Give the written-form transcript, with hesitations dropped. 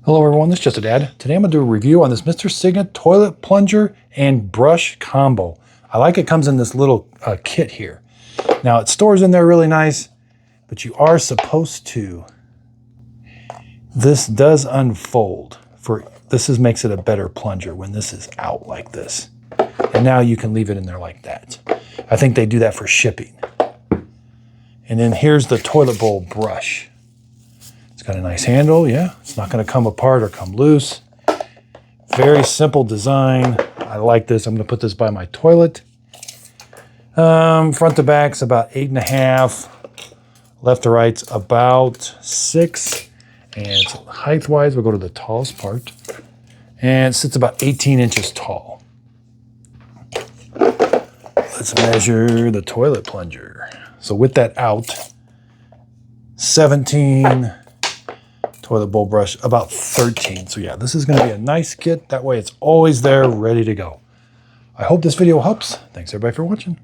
Hello everyone, this is Just a Dad. Today I'm going to do a review on this MR.SIGA toilet plunger and brush combo. I like it comes in this little kit here. Now it stores in there really nice, but you are supposed to. This does unfold. This makes it a better plunger when this is out like this. And now you can leave it in there like that. I think they do that for shipping. And then here's the toilet bowl brush. It's got a nice handle, yeah. It's not going to come apart or come loose. Very simple design. I like this. I'm going to put this by my toilet. Front to back's about 8.5. Left to right's about 6. And height-wise, we'll go to the tallest part. And it sits about 18 inches tall. Let's measure the toilet plunger. So with that out, 17. Toilet bowl brush, about 13. So yeah, this is going to be a nice kit. That way it's always there, ready to go. I hope this video helps. Thanks everybody for watching.